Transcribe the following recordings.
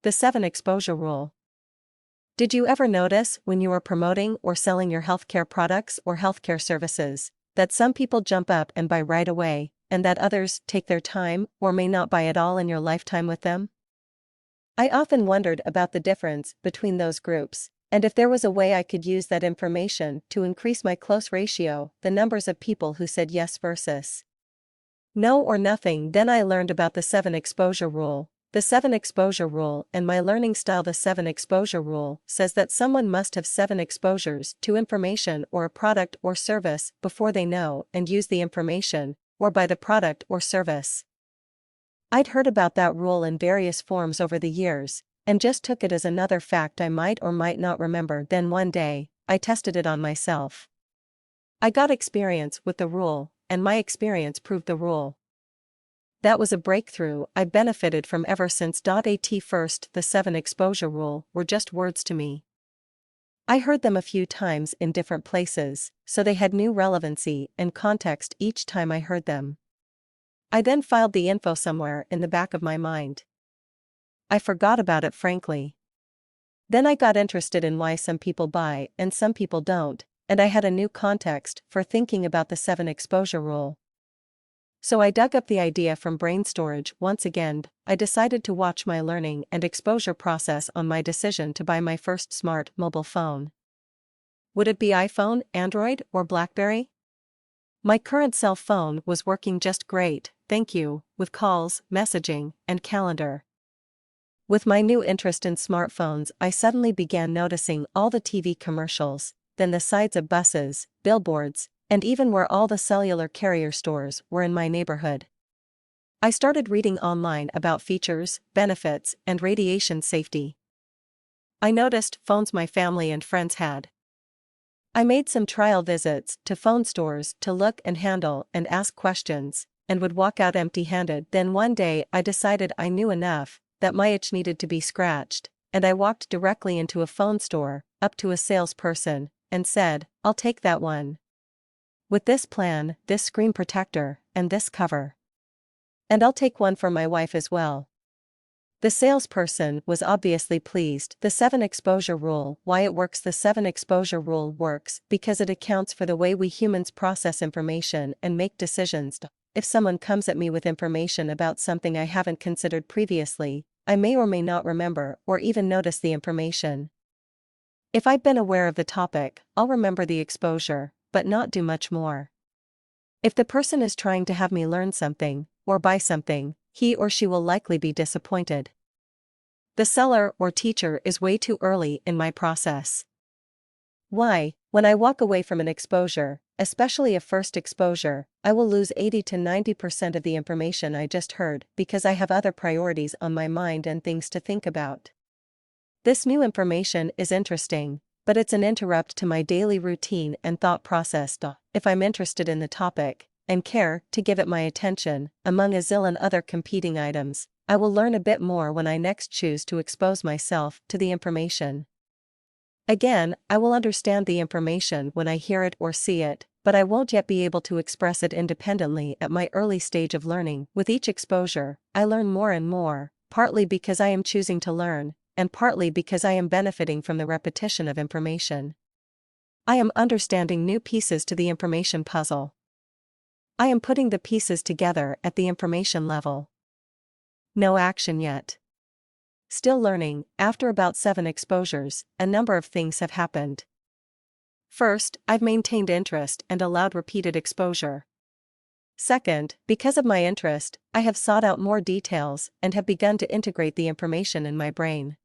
The 7 Exposure Rule. Did you ever notice when you are promoting or selling your healthcare products or healthcare services, that some people jump up and buy right away, and that others take their time or may not buy at all in your lifetime with them? I often wondered about the difference between those groups, and if there was a way I could use that information to increase my close ratio, the numbers of people who said yes versus no or nothing. Then I learned about the 7 Exposure Rule. The 7 Exposure Rule and my learning style. The 7 Exposure Rule says that someone must have 7 exposures to information or a product or service before they know and use the information, or buy the product or service. I'd heard about that rule in various forms over the years, and just took it as another fact I might or might not remember. Then one day, I tested it on myself. I got experience with the rule, and my experience proved the rule. That was a breakthrough I benefited from ever since. At first, the 7 Exposure Rule were just words to me. I heard them a few times in different places, so they had new relevancy and context each time I heard them. I then filed the info somewhere in the back of my mind. I forgot about it, frankly. Then I got interested in why some people buy and some people don't, and I had a new context for thinking about the 7 Exposure Rule. So I dug up the idea from brain storage once again. I decided to watch my learning and exposure process on my decision to buy my first smart mobile phone. Would it be iPhone, Android, or BlackBerry? My current cell phone was working just great, thank you, with calls, messaging, and calendar. With my new interest in smartphones, I suddenly began noticing all the TV commercials, then the sides of buses, billboards, and even where all the cellular carrier stores were in my neighborhood. I started reading online about features, benefits, and radiation safety. I noticed phones my family and friends had. I made some trial visits to phone stores to look and handle and ask questions, and would walk out empty-handed. Then one day I decided I knew enough, that my itch needed to be scratched, and I walked directly into a phone store, up to a salesperson, and said, "I'll take that one. With this plan, this screen protector, and this cover. And I'll take one for my wife as well." The salesperson was obviously pleased. The 7 Exposure Rule. Why it works. The 7 Exposure Rule works because it accounts for the way we humans process information and make decisions. If someone comes at me with information about something I haven't considered previously, I may or may not remember or even notice the information. If I've been aware of the topic, I'll remember the exposure, but not do much more. If the person is trying to have me learn something, or buy something, he or she will likely be disappointed. The seller or teacher is way too early in my process. Why? When I walk away from an exposure, especially a first exposure, I will lose 80 to 90% of the information I just heard because I have other priorities on my mind and things to think about. This new information is interesting, but it's an interrupt to my daily routine and thought process. If I'm interested in the topic, and care to give it my attention, among a zillion other competing items, I will learn a bit more when I next choose to expose myself to the information. Again, I will understand the information when I hear it or see it, but I won't yet be able to express it independently at my early stage of learning. With each exposure, I learn more and more, partly because I am choosing to learn, and partly because I am benefiting from the repetition of information. I am understanding new pieces to the information puzzle. I am putting the pieces together at the information level. No action yet. Still learning. After about 7 exposures, a number of things have happened. First, I've maintained interest and allowed repeated exposure. Second, because of my interest, I have sought out more details and have begun to integrate the information in my brain.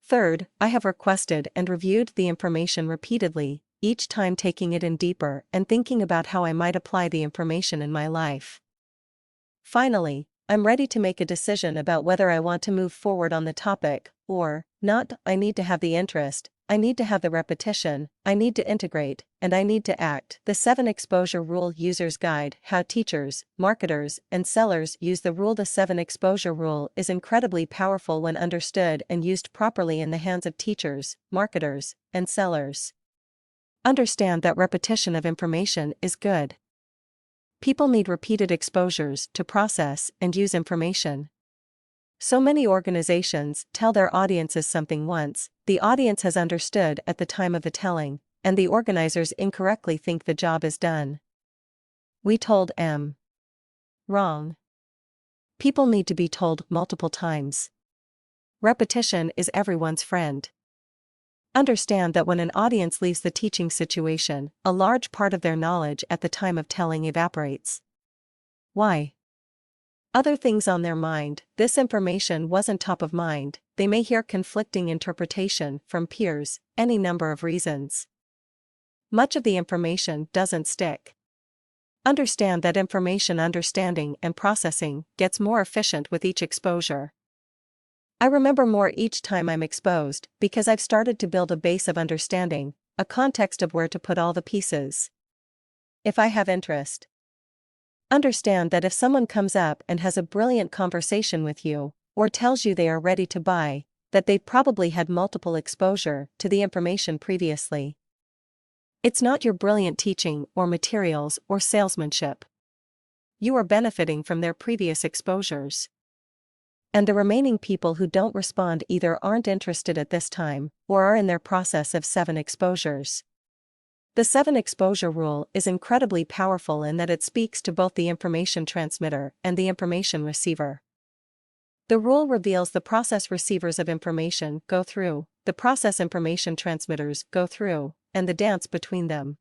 Third, I have requested and reviewed the information repeatedly, each time taking it in deeper and thinking about how I might apply the information in my life. Finally, I'm ready to make a decision about whether I want to move forward on the topic, or not. I need to have the interest, I need to have the repetition, I need to integrate, and I need to act. The 7 Exposure Rule User's Guide: How Teachers, Marketers, and Sellers Use the Rule. The 7 Exposure Rule is incredibly powerful when understood and used properly in the hands of teachers, marketers, and sellers. Understand that repetition of information is good. People need repeated exposures to process and use information. So many organizations tell their audiences something once, the audience has understood at the time of the telling, and the organizers incorrectly think the job is done. We told M. Wrong. People need to be told multiple times. Repetition is everyone's friend. Understand that when an audience leaves the teaching situation, a large part of their knowledge at the time of telling evaporates. Why? Other things on their mind, this information wasn't top of mind, they may hear conflicting interpretation from peers, any number of reasons. Much of the information doesn't stick. Understand that information understanding and processing gets more efficient with each exposure. I remember more each time I'm exposed because I've started to build a base of understanding, a context of where to put all the pieces. If I have interest. Understand that if someone comes up and has a brilliant conversation with you, or tells you they are ready to buy, that they've probably had multiple exposure to the information previously. It's not your brilliant teaching or materials or salesmanship. You are benefiting from their previous exposures. And the remaining people who don't respond either aren't interested at this time, or are in their process of 7 exposures. The 7 exposure rule is incredibly powerful in that it speaks to both the information transmitter and the information receiver. The rule reveals the process receivers of information go through, the process information transmitters go through, and the dance between them.